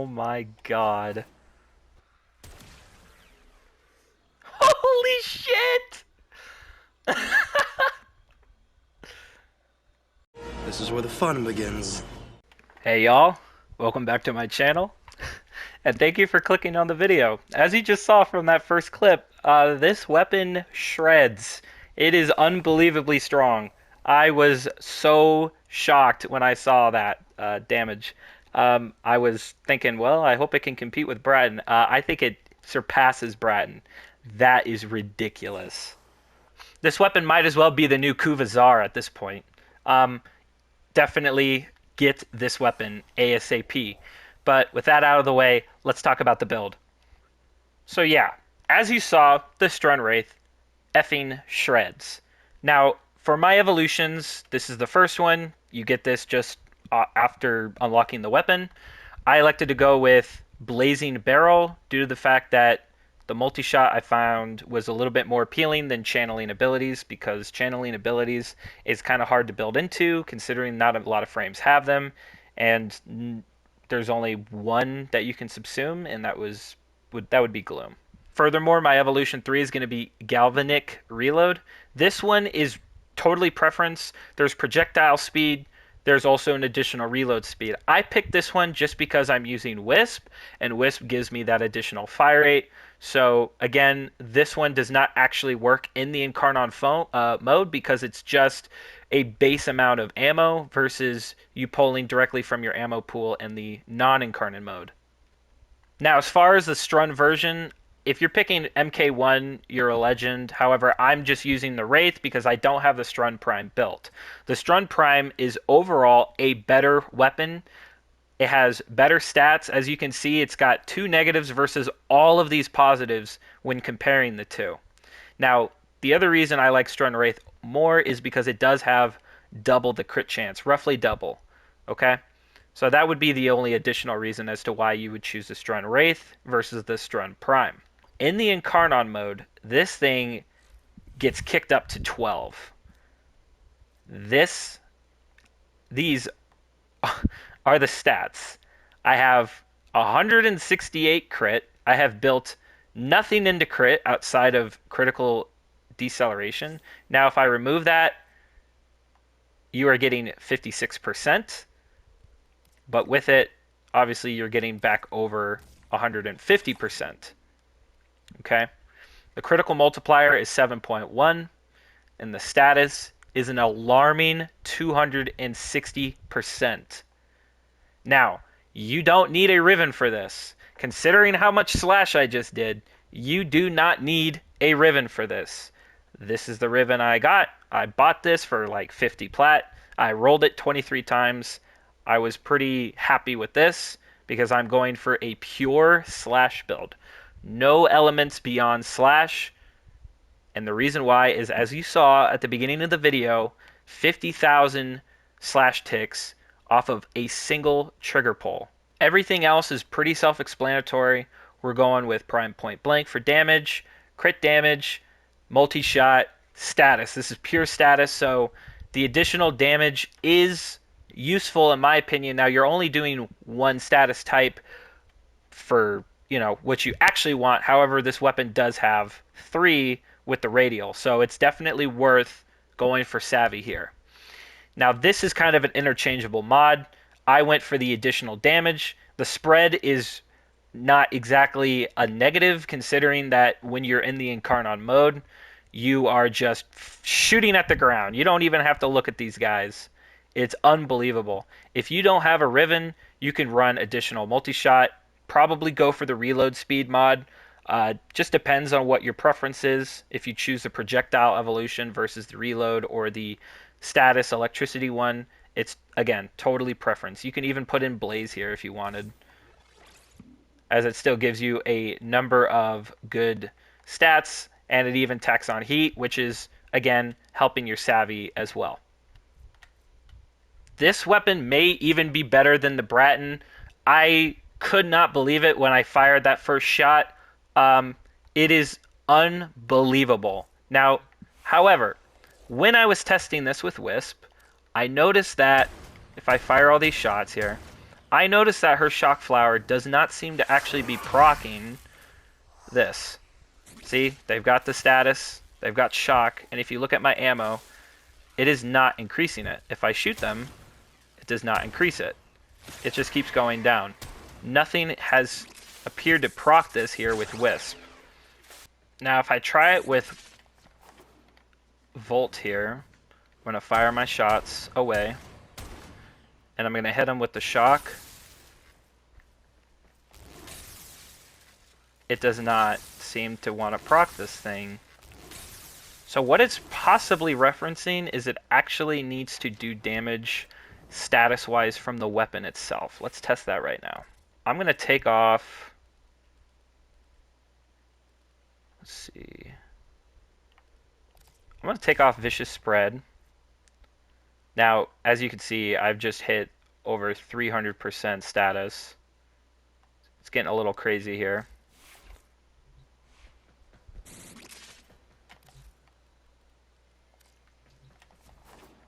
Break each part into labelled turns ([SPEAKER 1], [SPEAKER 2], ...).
[SPEAKER 1] my god. Holy shit!
[SPEAKER 2] This is where the fun begins.
[SPEAKER 1] Hey y'all, welcome back to my channel, and thank you for clicking on the video. As you just saw from that first clip, this weapon shreds. It is unbelievably strong. I was so shocked when I saw that damage. I was thinking, well, I hope it can compete with Bratton. I think it surpasses Bratton. That is ridiculous. This weapon might as well be the new Kuvazar at this point. Um, Definitely get this weapon ASAP. But with that out of the way, let's talk about the build. So yeah, as you saw, the Strun Wraith effing shreds. Now, for my evolutions, this is the first one. You get this just after unlocking the weapon. I elected to go with Blazing Barrel due to the fact that the multi-shot I found was a little bit more appealing than channeling abilities, because channeling abilities is kind of hard to build into considering not a lot of frames have them, and there's only one that you can subsume, and that would be Gloom. Furthermore, my evolution 3 is going to be Galvanic Reload. This one is totally preference. There's projectile speed. There's also an additional reload speed. I picked this one just because I'm using Wisp, and Wisp gives me that additional fire rate. So again, this one does not actually work in the Incarnon mode because it's just a base amount of ammo versus you pulling directly from your ammo pool in the non-Incarnon mode. Now, as far as the Strun version, if you're picking MK1, you're a legend. However, I'm just using the Wraith because I don't have the Strun Prime built. The Strun Prime is overall a better weapon. It has better stats. As you can see, it's got 2 negatives versus all of these positives when comparing the two. Now, the other reason I like Strun Wraith more is because it does have double the crit chance, roughly double. Okay? So that would be the only additional reason as to why you would choose the Strun Wraith versus the Strun Prime. In the Incarnon mode, this thing gets kicked up to 12. These are the stats. I have 168 crit. I have built nothing into crit outside of critical deceleration. Now, if I remove that, you are getting 56%. But with it, obviously, you're getting back over 150%. Okay? The critical multiplier is 7.1, and the status is an alarming 260%. Now, you don't need a Riven for this. Considering how much slash I just did, you do not need a Riven for this. This is the Riven I got. I bought this for like 50 plat. I rolled it 23 times. I was pretty happy with this because I'm going for a pure slash build. No elements beyond slash. And the reason why is, as you saw at the beginning of the video, 50,000 slash ticks off of a single trigger pull. Everything else is pretty self-explanatory. We're going with prime point blank for damage, crit damage, multi-shot, status. This is pure status, so the additional damage is useful in my opinion. Now, you're only doing one status type for, what you actually want. However, this weapon does have 3 with the radial, so it's definitely worth going for Savvy here. Now, this is kind of an interchangeable mod. I went for the additional damage. The spread is not exactly a negative, considering that when you're in the Incarnon mode, you are just shooting at the ground. You don't even have to look at these guys. It's unbelievable. If you don't have a Riven, you can run additional multi-shot. Probably go for the reload speed mod. Just depends on what your preference is. If you choose the projectile evolution versus the reload or the status electricity one, it's, again, totally preference. You can even put in Blaze here if you wanted, as it still gives you a number of good stats, and it even tacks on heat, which is, again, helping your Savvy as well. This weapon may even be better than the Bratton. I could not believe it when I fired that first shot. It is unbelievable. Now, however, when I was testing this with Wisp, I noticed that if I fire all these shots here, I noticed that her shock flower does not seem to actually be proccing this. See, they've got the status, they've got shock, and if you look at my ammo, it is not increasing it. If I shoot them, it does not increase it. It just keeps going down. Nothing has appeared to proc this here with Wisp. Now if I try it with Volt here, I'm going to fire my shots away, and I'm going to hit them with the shock. It does not seem to want to proc this thing. So what it's possibly referencing is it actually needs to do damage status-wise from the weapon itself. Let's test that right now. I'm going to take off... Let's see. I'm going to take off Vicious Spread. Now, as you can see, I've just hit over 300% status. It's getting a little crazy here.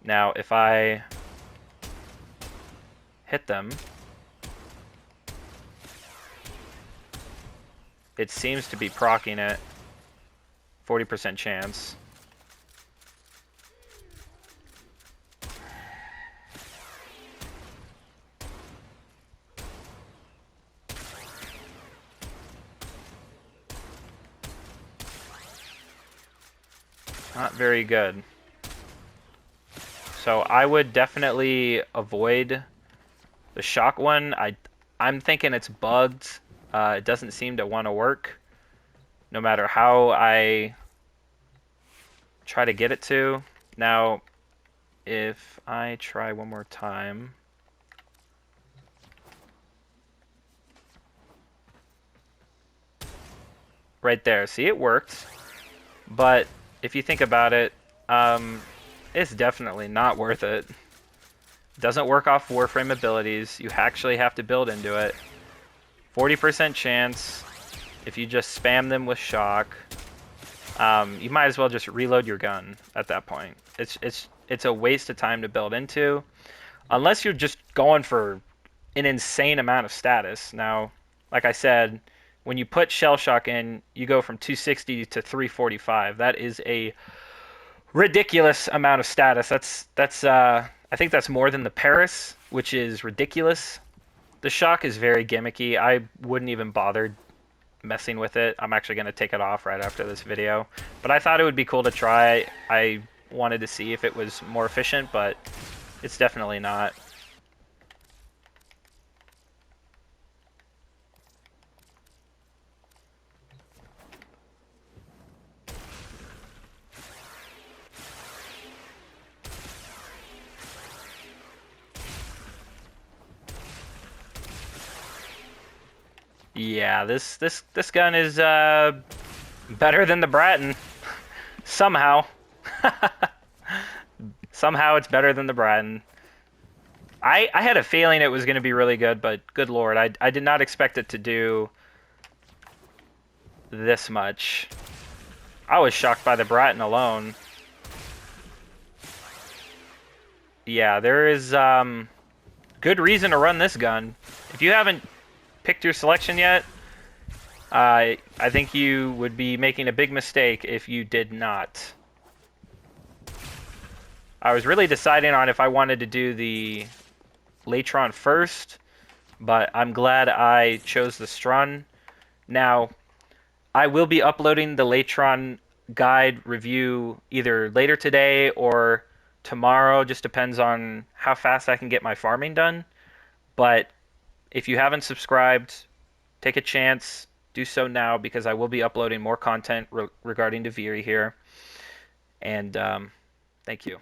[SPEAKER 1] Now, if I hit them, it seems to be proccing it. 40% chance. Not very good. So I would definitely avoid the shock one. I'm thinking it's bugged. It doesn't seem to want to work, no matter how I try to get it to. Now, if I try one more time. Right there. See, it worked. But if you think about it, it's definitely not worth it. Doesn't work off Warframe abilities. You actually have to build into it. 40% chance. If you just spam them with shock, you might as well just reload your gun at that point. It's a waste of time to build into, unless you're just going for an insane amount of status. Now, like I said, when you put shell shock in, you go from 260 to 345. That is a ridiculous amount of status. That's I think that's more than the Paris, which is ridiculous. The shock is very gimmicky. I wouldn't even bother messing with it. I'm actually going to take it off right after this video. But I thought it would be cool to try. I wanted to see if it was more efficient, but it's definitely not. Yeah, this gun is better than the Bratton. Somehow. Somehow it's better than the Bratton. I had a feeling it was going to be really good, but good lord, I did not expect it to do this much. I was shocked by the Bratton alone. Yeah, there is good reason to run this gun. If you haven't picked your selection yet, I think you would be making a big mistake if you did not. I was really deciding on if I wanted to do the Latron first, but I'm glad I chose the Strun. Now, I will be uploading the Latron guide review either later today or tomorrow. Just depends on how fast I can get my farming done. But if you haven't subscribed, take a chance. Do so now, because I will be uploading more content regarding Duviri here. And thank you.